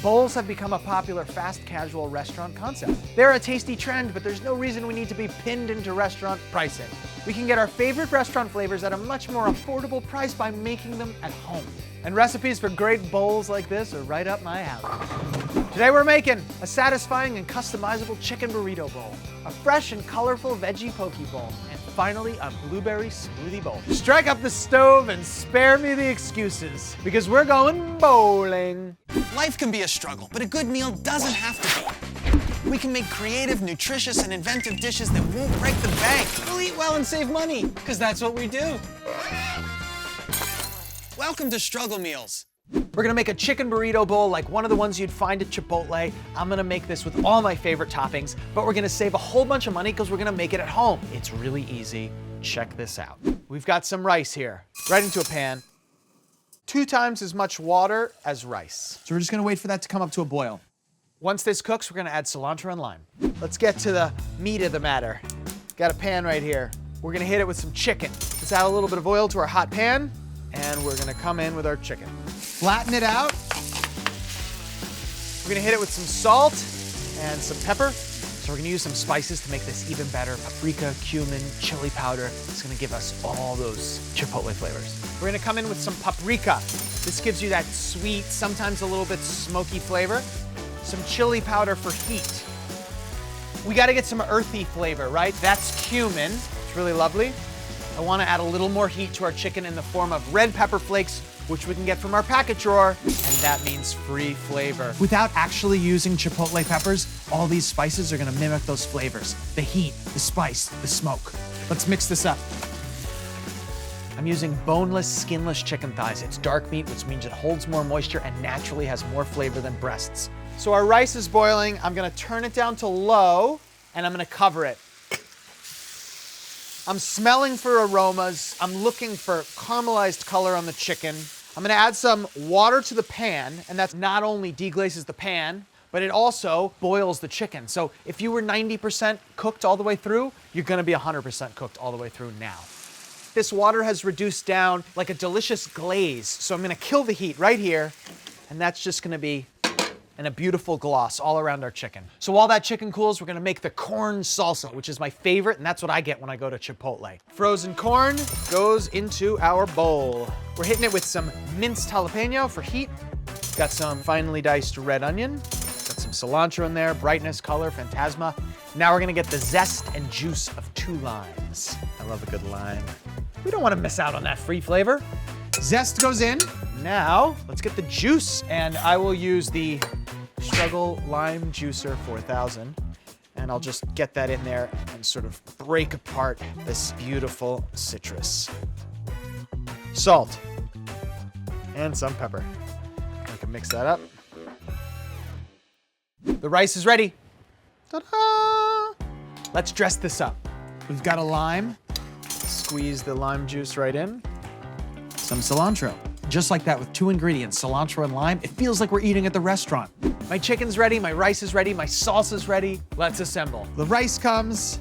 Bowls have become a popular fast casual restaurant concept. They're a tasty trend, but there's no reason we need to be pinned into restaurant pricing. We can get our favorite restaurant flavors at a much more affordable price by making them at home. And recipes for great bowls like this are right up my alley. Today we're making a satisfying and customizable chicken burrito bowl, a fresh and colorful veggie poke bowl, and finally a blueberry smoothie bowl. Strike up the stove and spare me the excuses, because we're going bowling. Life can be a struggle, but a good meal doesn't have to be. We can make creative, nutritious, and inventive dishes that won't break the bank. We'll eat well and save money, because that's what we do. Welcome to Struggle Meals. We're gonna make a chicken burrito bowl like one of the ones you'd find at Chipotle. I'm gonna make this with all my favorite toppings, but we're gonna save a whole bunch of money because we're gonna make it at home. It's really easy. Check this out. We've got some rice here, right into a pan. 2 times as much water as rice. So we're just gonna wait for that to come up to a boil. Once this cooks, we're gonna add cilantro and lime. Let's get to the meat of the matter. Got a pan right here. We're gonna hit it with some chicken. Let's add a little bit of oil to our hot pan, and we're gonna come in with our chicken. Flatten it out. We're gonna hit it with some salt and some pepper. So we're gonna use some spices to make this even better. Paprika, cumin, chili powder. It's gonna give us all those Chipotle flavors. We're gonna come in with some paprika. This gives you that sweet, sometimes a little bit smoky flavor. Some chili powder for heat. We gotta get some earthy flavor, right? That's cumin. It's really lovely. I wanna add a little more heat to our chicken in the form of red pepper flakes, which we can get from our packet drawer, and that means free flavor. Without actually using Chipotle peppers, all these spices are gonna mimic those flavors. The heat, the spice, the smoke. Let's mix this up. I'm using boneless, skinless chicken thighs. It's dark meat, which means it holds more moisture and naturally has more flavor than breasts. So our rice is boiling. I'm gonna turn it down to low, and I'm gonna cover it. I'm smelling for aromas. I'm looking for caramelized color on the chicken. I'm gonna add some water to the pan, and that's not only deglazes the pan, but it also boils the chicken. So if you were 90% cooked all the way through, you're gonna be 100% cooked all the way through now. This water has reduced down like a delicious glaze. So I'm gonna kill the heat right here, and that's just gonna be and a beautiful gloss all around our chicken. So while that chicken cools, we're gonna make the corn salsa, which is my favorite, and that's what I get when I go to Chipotle. Frozen corn goes into our bowl. We're hitting it with some minced jalapeno for heat. Got some finely diced red onion. Got some cilantro in there, brightness, color, phantasma. Now we're gonna get the zest and juice of 2 limes. I love a good lime. We don't wanna miss out on that free flavor. Zest goes in. Now, let's get the juice. And I will use the Struggle Lime Juicer 4000. And I'll just get that in there and sort of break apart this beautiful citrus. Salt. And some pepper. I can mix that up. The rice is ready. Ta-da! Let's dress this up. We've got a lime. Squeeze the lime juice right in. Some cilantro. Just like that with 2 ingredients, cilantro and lime, it feels like we're eating at the restaurant. My chicken's ready, my rice is ready, my salsa's ready. Let's assemble. The rice comes.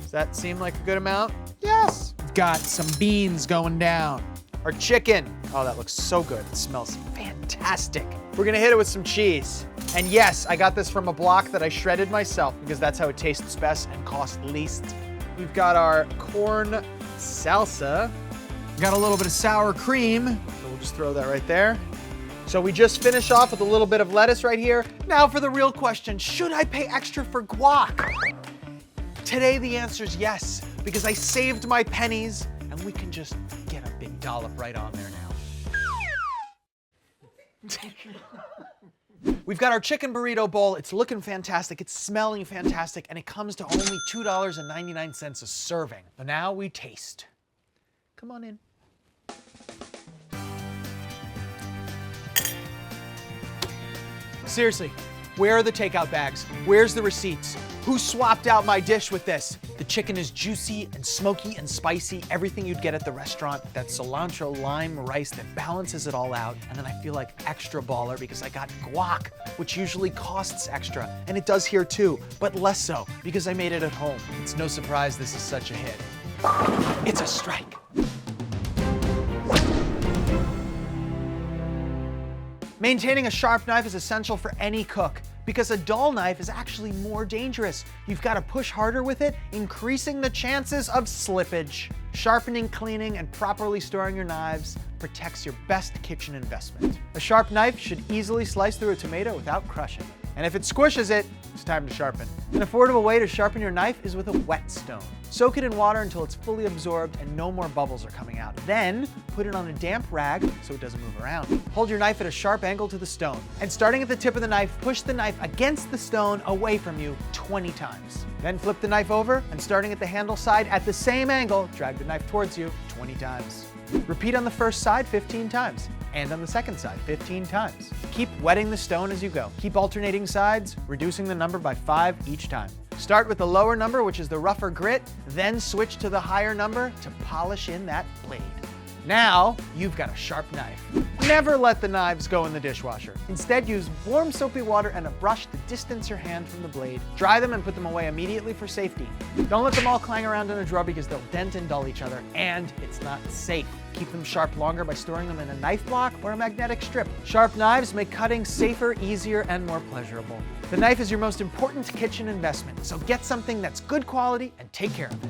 Does that seem like a good amount? Yes. We've got some beans going down. Our chicken. Oh, that looks so good. It smells fantastic. We're gonna hit it with some cheese. And yes, I got this from a block that I shredded myself because that's how it tastes best and costs least. We've got our corn salsa. We've got a little bit of sour cream. So we'll just throw that right there. So we just finished off with a little bit of lettuce right here. Now for the real question, should I pay extra for guac? Today the answer is yes, because I saved my pennies and we can just get a big dollop right on there now. We've got our chicken burrito bowl. It's looking fantastic, it's smelling fantastic, and it comes to only $2.99 a serving. But now we taste. Come on in. Seriously, where are the takeout bags? Where's the receipts? Who swapped out my dish with this? The chicken is juicy and smoky and spicy, everything you'd get at the restaurant. That cilantro lime rice that balances it all out. And then I feel like extra baller because I got guac, which usually costs extra. And it does here too, but less so because I made it at home. It's no surprise this is such a hit. It's a strike. Maintaining a sharp knife is essential for any cook because a dull knife is actually more dangerous. You've got to push harder with it, increasing the chances of slippage. Sharpening, cleaning, and properly storing your knives protects your best kitchen investment. A sharp knife should easily slice through a tomato without crushing. And if it squishes it, it's time to sharpen. An affordable way to sharpen your knife is with a whetstone. Soak it in water until it's fully absorbed and no more bubbles are coming out. Then, put it on a damp rag so it doesn't move around. Hold your knife at a sharp angle to the stone. And starting at the tip of the knife, push the knife against the stone away from you 20 times. Then flip the knife over and starting at the handle side at the same angle, drag the knife towards you 20 times. Repeat on the first side 15 times. And on the second side 15 times. Keep wetting the stone as you go. Keep alternating sides, reducing the number by 5 each time. Start with the lower number, which is the rougher grit, then switch to the higher number to polish in that blade. Now, you've got a sharp knife. Never let the knives go in the dishwasher. Instead, use warm soapy water and a brush to distance your hand from the blade. Dry them and put them away immediately for safety. Don't let them all clang around in a drawer because they'll dent and dull each other, and it's not safe. Keep them sharp longer by storing them in a knife block or a magnetic strip. Sharp knives make cutting safer, easier, and more pleasurable. The knife is your most important kitchen investment, so get something that's good quality and take care of it.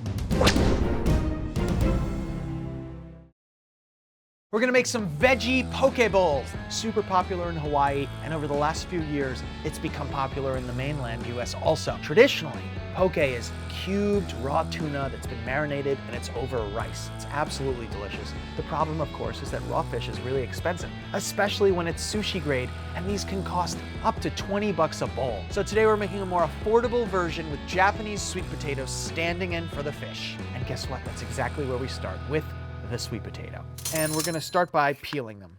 We're gonna make some veggie poke bowls. Super popular in Hawaii, and over the last few years, it's become popular in the mainland US also. Traditionally, poke is cubed raw tuna that's been marinated and it's over rice. It's absolutely delicious. The problem, of course, is that raw fish is really expensive, especially when it's sushi grade, and these can cost up to 20 bucks a bowl. So today we're making a more affordable version with Japanese sweet potatoes standing in for the fish. And guess what? That's exactly where we start, with the sweet potato. And we're gonna start by peeling them.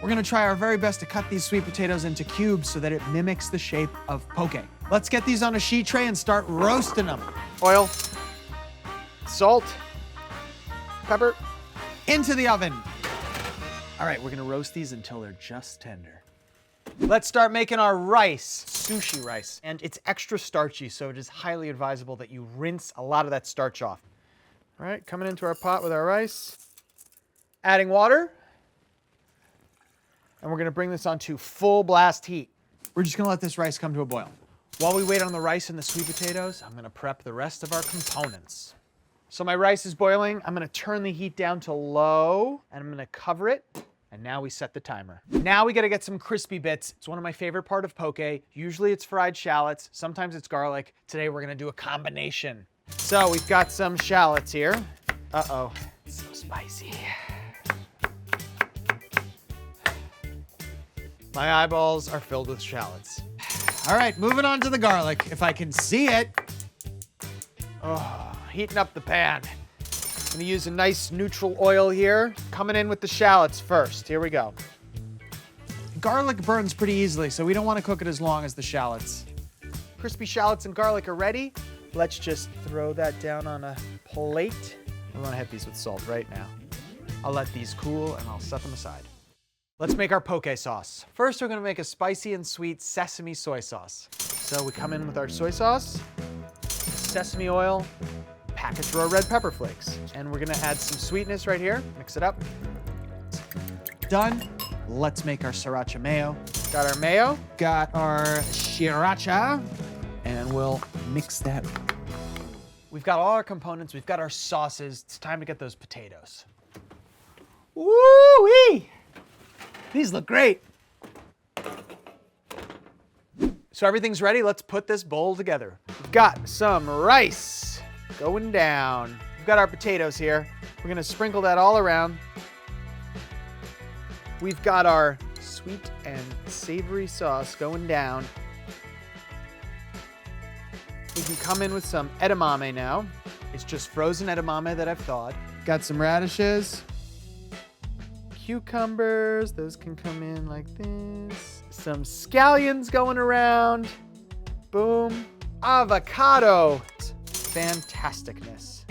We're gonna try our very best to cut these sweet potatoes into cubes so that it mimics the shape of poke. Let's get these on a sheet tray and start roasting them. Oil, salt, pepper, into the oven. All right, we're gonna roast these until they're just tender. Let's start making our rice, sushi rice. And it's extra starchy, so it is highly advisable that you rinse a lot of that starch off. All right, coming into our pot with our rice, adding water, and we're gonna bring this onto full blast heat. We're just gonna let this rice come to a boil. While we wait on the rice and the sweet potatoes, I'm gonna prep the rest of our components. So my rice is boiling. I'm gonna turn the heat down to low, and I'm gonna cover it. And now we set the timer. Now we gotta get some crispy bits. It's one of my favorite part of poke. Usually it's fried shallots, sometimes it's garlic. Today we're gonna do a combination. So we've got some shallots here. Uh-oh, it's so spicy. My eyeballs are filled with shallots. All right, moving on to the garlic, if I can see it. Oh, heating up the pan. I'm gonna use a nice neutral oil here. Coming in with the shallots first. Here we go. Garlic burns pretty easily, so we don't want to cook it as long as the shallots. Crispy shallots and garlic are ready. Let's just throw that down on a plate. We want to hit these with salt right now. I'll let these cool and I'll set them aside. Let's make our poke sauce. First, we're gonna make a spicy and sweet sesame soy sauce. So we come in with our soy sauce, sesame oil, package raw red pepper flakes. And we're gonna add some sweetness right here. Mix it up. Done. Let's make our sriracha mayo. Got our mayo, got our sriracha, and we'll mix that. We've got all our components, we've got our sauces. It's time to get those potatoes. Woo-wee! These look great. So everything's ready, let's put this bowl together. We've got some rice going down. We've got our potatoes here. We're gonna sprinkle that all around. We've got our sweet and savory sauce going down. We can come in with some edamame now. It's just frozen edamame that I've thawed. Got some radishes, cucumbers, those can come in like this. Some scallions going around. Boom. Avocado. Fantasticness.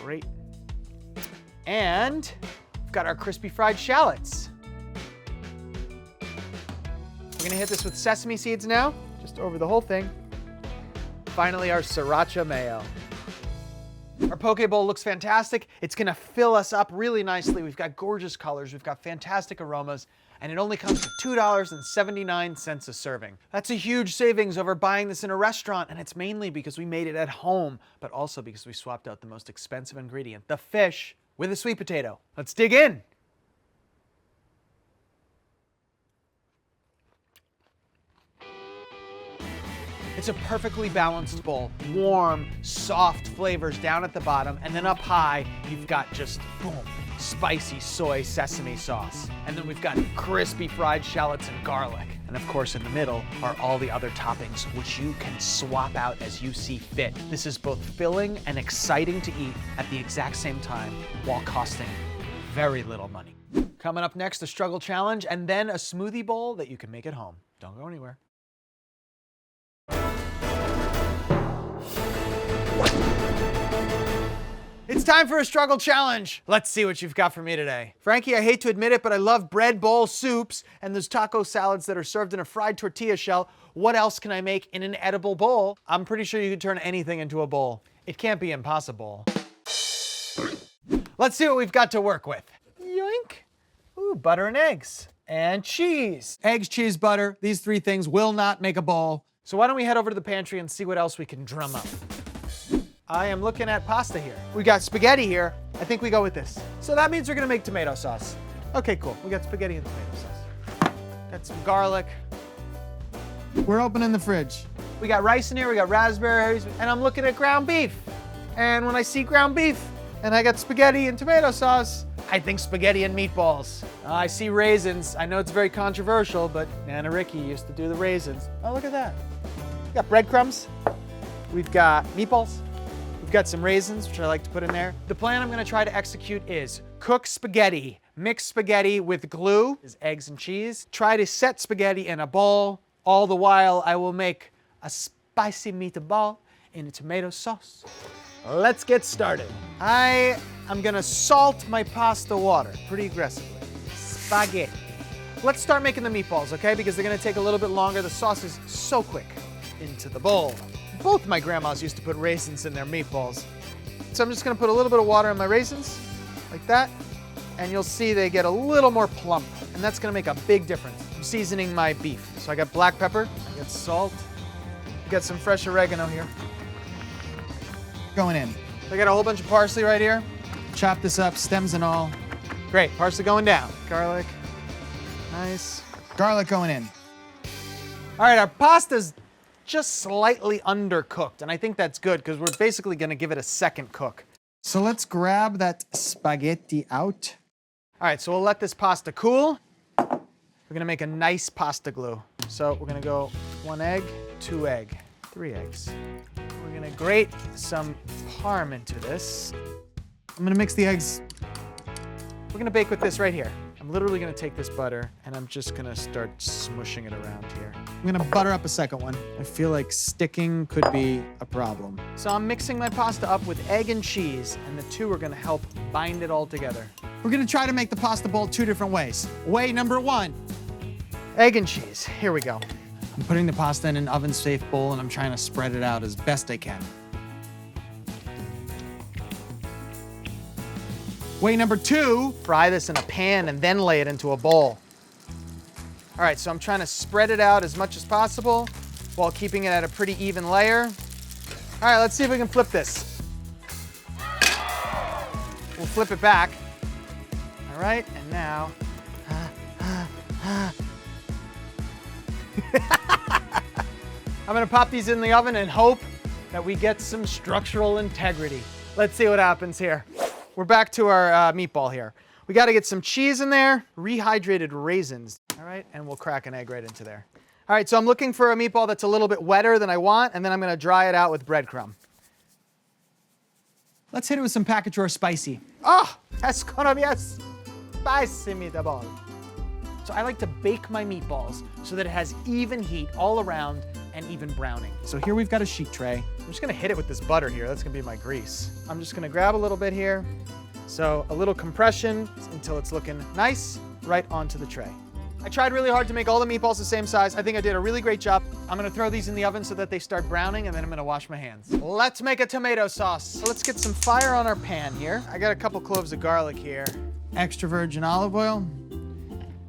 Great. And we've got our crispy fried shallots. We're gonna hit this with sesame seeds now, just over the whole thing. Finally, our sriracha mayo. Our poke bowl looks fantastic. It's gonna fill us up really nicely. We've got gorgeous colors, we've got fantastic aromas, and it only comes to $2.79 a serving. That's a huge savings over buying this in a restaurant, and it's mainly because we made it at home, but also because we swapped out the most expensive ingredient, the fish, with a sweet potato. Let's dig in. It's a perfectly balanced bowl. Warm, soft flavors down at the bottom, and then up high, you've got just, boom, spicy soy sesame sauce. And then we've got crispy fried shallots and garlic. And of course, in the middle are all the other toppings, which you can swap out as you see fit. This is both filling and exciting to eat at the exact same time, while costing very little money. Coming up next, the struggle challenge, and then a smoothie bowl that you can make at home. Don't go anywhere. It's time for a struggle challenge. Let's see what you've got for me today. Frankie, I hate to admit it, but I love bread bowl soups and those taco salads that are served in a fried tortilla shell. What else can I make in an edible bowl? I'm pretty sure you can turn anything into a bowl. It can't be impossible. Let's see what we've got to work with. Yoink. Ooh, butter and eggs. And cheese. Eggs, cheese, butter. These three things will not make a bowl. So why don't we head over to the pantry and see what else we can drum up. I am looking at pasta here. We got spaghetti here. I think we go with this. So that means we're gonna make tomato sauce. Okay, cool. We got spaghetti and tomato sauce. Got some garlic. We're opening the fridge. We got rice in here, we got raspberries, and I'm looking at ground beef. And when I see ground beef and I got spaghetti and tomato sauce, I think spaghetti and meatballs. I see raisins. I know it's very controversial, but Nana Ricky used to do the raisins. Oh, look at that. We got breadcrumbs. We've got meatballs. We've got some raisins, which I like to put in there. The plan I'm gonna try to execute is cook spaghetti, mix spaghetti with glue, is eggs and cheese. Try to set spaghetti in a bowl. All the while, I will make a spicy meatball in a tomato sauce. Let's get started. I am gonna salt my pasta water pretty aggressively. Spaghetti. Let's start making the meatballs, okay? Because they're gonna take a little bit longer. The sauce is so quick. Into the bowl. Both my grandmas used to put raisins in their meatballs. So I'm just gonna put a little bit of water in my raisins, like that, and you'll see they get a little more plump, and that's gonna make a big difference. I'm seasoning my beef. So I got black pepper, I got salt, I got some fresh oregano here. Going in. I got a whole bunch of parsley right here. Chop this up, stems and all. Great, parsley going down. Garlic, nice. Garlic going in. All right, our pasta's just slightly undercooked, and I think that's good because we're basically gonna give it a second cook. So let's grab that spaghetti out. All right, so we'll let this pasta cool. We're gonna make a nice pasta glue. So we're gonna go 1 egg, 2 egg, 3 eggs. We're gonna grate some parm into this. I'm gonna mix the eggs. We're gonna bake with this right here. I'm literally gonna take this butter and I'm just gonna start smushing it around here. I'm gonna butter up a second one. I feel like sticking could be a problem. So I'm mixing my pasta up with egg and cheese, and the two are gonna help bind it all together. We're gonna try to make the pasta bowl 2 different ways. Way number 1, egg and cheese. Here we go. I'm putting the pasta in an oven-safe bowl and I'm trying to spread it out as best I can. Way number 2, fry this in a pan and then lay it into a bowl. All right, so I'm trying to spread it out as much as possible while keeping it at a pretty even layer. All right, let's see if we can flip this. We'll flip it back. All right, and now. I'm gonna pop these in the oven and hope that we get some structural integrity. Let's see what happens here. We're back to our meatball here. We gotta get some cheese in there, rehydrated raisins, all right? And we'll crack an egg right into there. All right, so I'm looking for a meatball that's a little bit wetter than I want, and then I'm gonna dry it out with breadcrumb. Let's hit it with some package or spicy. Oh, that's gonna be a spicy meatball. So I like to bake my meatballs so that it has even heat all around and even browning. So here we've got a sheet tray. I'm just gonna hit it with this butter here. That's gonna be my grease. I'm just gonna grab a little bit here. So a little compression until it's looking nice right onto the tray. I tried really hard to make all the meatballs the same size. I think I did a really great job. I'm gonna throw these in the oven so that they start browning, and then I'm gonna wash my hands. Let's make a tomato sauce. So let's get some fire on our pan here. I got a couple cloves of garlic here. Extra virgin olive oil.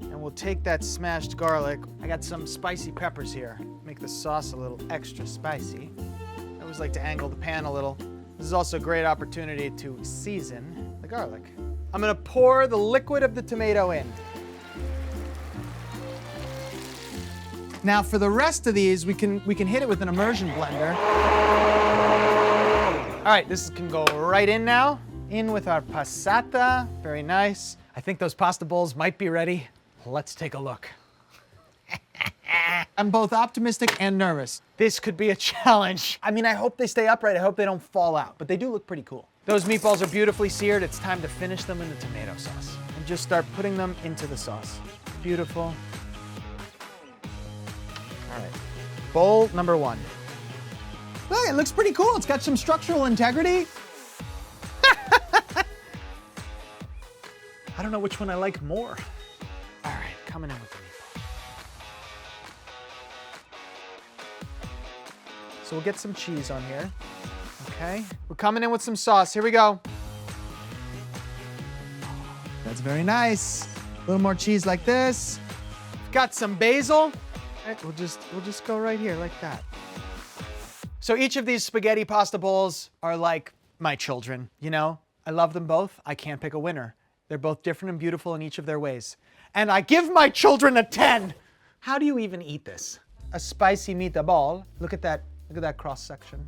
And we'll take that smashed garlic. I got some spicy peppers here. Make the sauce a little extra spicy. I always like to angle the pan a little. This is also a great opportunity to season the garlic. I'm gonna pour the liquid of the tomato in. Now for the rest of these, we can hit it with an immersion blender. All right, this can go right in now. In with our passata, very nice. I think those pasta bowls might be ready. Let's take a look. I'm both optimistic and nervous. This could be a challenge. I mean, I hope they stay upright. I hope they don't fall out, but they do look pretty cool. Those meatballs are beautifully seared. It's time to finish them in the tomato sauce. And just start putting them into the sauce. Beautiful. All right, bowl number one. Look, it looks pretty cool. It's got some structural integrity. I don't know which one I like more. All right, coming in with the meatball. So we'll get some cheese on here. Okay, we're coming in with some sauce. Here we go. That's very nice. A little more cheese like this. Got some basil. Right, we'll just go right here like that. So each of these spaghetti pasta bowls are like my children, you know? I love them both. I can't pick a winner. They're both different and beautiful in each of their ways. And I give my children a 10. How do you even eat this? A spicy meatball. Look at that cross section.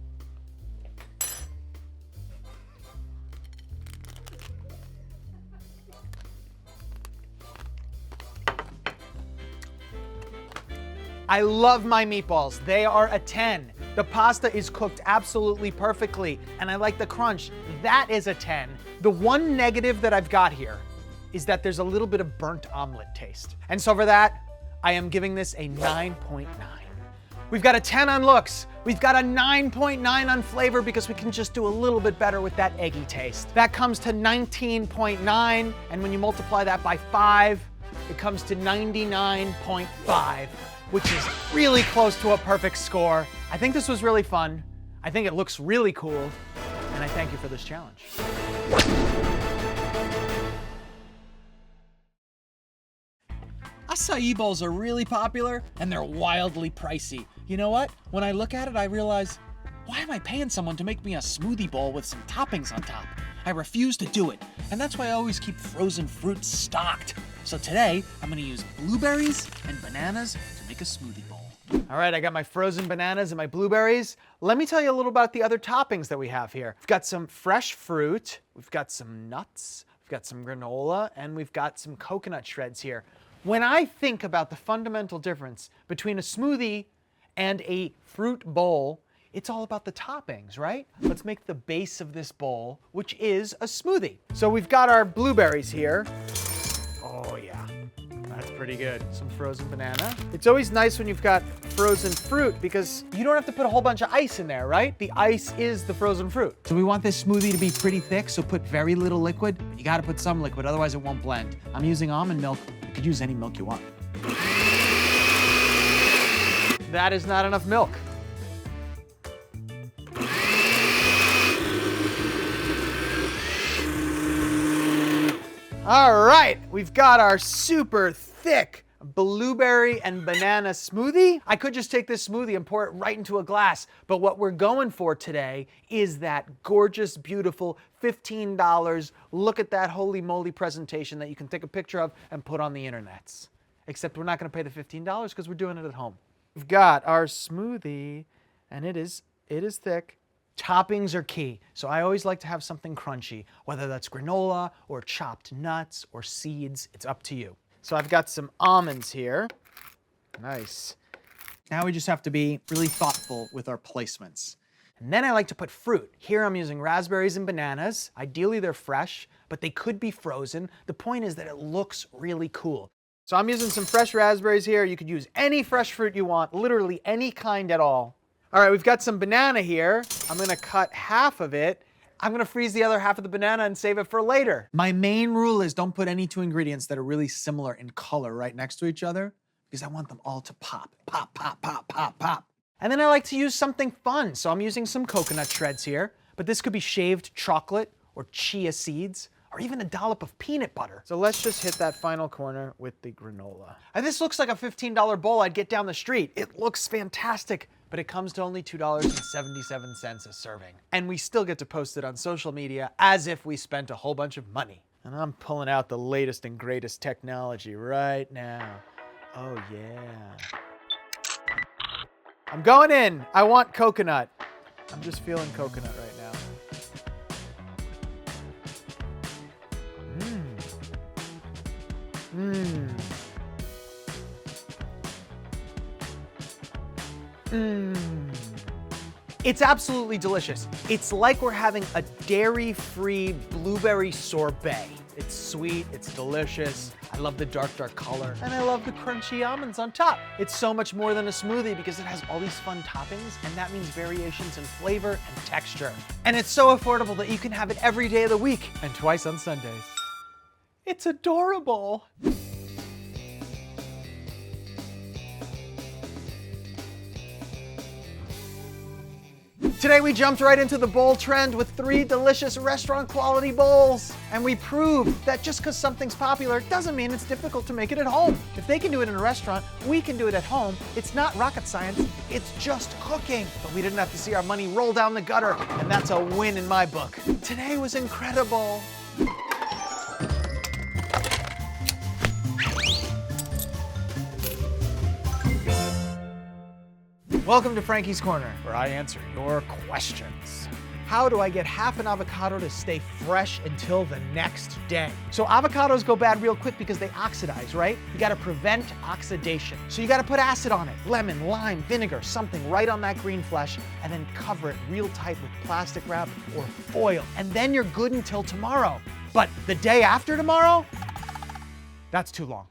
I love my meatballs. They are a 10. The pasta is cooked absolutely perfectly, and I like the crunch. That is a 10. The one negative that I've got here is that there's a little bit of burnt omelet taste. And so for that, I am giving this a 9.9. We've got a 10 on looks. We've got a 9.9 on flavor because we can just do a little bit better with that eggy taste. That comes to 19.9, and when you multiply that by 5, it comes to 99.5. which is really close to a perfect score. I think this was really fun. I think it looks really cool, and I thank you for this challenge. Acai bowls are really popular, and they're wildly pricey. You know what? When I look at it, I realize, why am I paying someone to make me a smoothie bowl with some toppings on top? I refuse to do it, and that's why I always keep frozen fruit stocked. So today, I'm gonna use blueberries and bananas to make a smoothie bowl. All right, I got my frozen bananas and my blueberries. Let me tell you a little about the other toppings that we have here. We've got some fresh fruit, we've got some nuts, we've got some granola, and we've got some coconut shreds here. When I think about the fundamental difference between a smoothie and a fruit bowl, it's all about the toppings, right? Let's make the base of this bowl, which is a smoothie. So we've got our blueberries here. Oh yeah, that's pretty good. Some frozen banana. It's always nice when you've got frozen fruit because you don't have to put a whole bunch of ice in there, right? The ice is the frozen fruit. So we want this smoothie to be pretty thick, so put very little liquid. But you gotta put some liquid, otherwise it won't blend. I'm using almond milk. You could use any milk you want. That is not enough milk. All right, we've got our super thick blueberry and banana smoothie. I could just take this smoothie and pour it right into a glass, but what we're going for today is that gorgeous, beautiful $15. Look at that holy moly presentation that you can take a picture of and put on the internets. Except we're not gonna pay the $15 because we're doing it at home. We've got our smoothie, and it is thick. Toppings are key, so I always like to have something crunchy, whether that's granola or chopped nuts or seeds, it's up to you. So I've got some almonds here. Nice. Now we just have to be really thoughtful with our placements. And then I like to put fruit. Here I'm using raspberries and bananas. Ideally they're fresh, but they could be frozen. The point is that it looks really cool. So I'm using some fresh raspberries here. You could use any fresh fruit you want, literally any kind at all. All right, we've got some banana here. I'm gonna cut half of it. I'm gonna freeze the other half of the banana and save it for later. My main rule is don't put any two ingredients that are really similar in color right next to each other, because I want them all to pop, pop, pop, pop, pop, pop. And then I like to use something fun, so I'm using some coconut shreds here, but this could be shaved chocolate or chia seeds, or even a dollop of peanut butter. So let's just hit that final corner with the granola. And this looks like a $15 bowl I'd get down the street. It looks fantastic, but it comes to only $2.77 a serving. And we still get to post it on social media as if we spent a whole bunch of money. And I'm pulling out the latest and greatest technology right now. Oh yeah. I'm going in. I want coconut. I'm just feeling coconut right now. It's absolutely delicious. It's like we're having a dairy-free blueberry sorbet. It's sweet, it's delicious. I love the dark color, and I love the crunchy almonds on top. It's so much more than a smoothie because it has all these fun toppings, and that means variations in flavor and texture. And it's so affordable that you can have it every day of the week and twice on Sundays. It's adorable. Today we jumped right into the bowl trend with 3 delicious restaurant quality bowls. And we proved that just because something's popular doesn't mean it's difficult to make it at home. If they can do it in a restaurant, we can do it at home. It's not rocket science, it's just cooking. But we didn't have to see our money roll down the gutter, and that's a win in my book. Today was incredible. Welcome to Frankie's Corner, where I answer your questions. How do I get half an avocado to stay fresh until the next day? So avocados go bad real quick because they oxidize, right? You gotta prevent oxidation. So you gotta put acid on it, lemon, lime, vinegar, something right on that green flesh, and then cover it real tight with plastic wrap or foil. And then you're good until tomorrow. But the day after tomorrow, that's too long.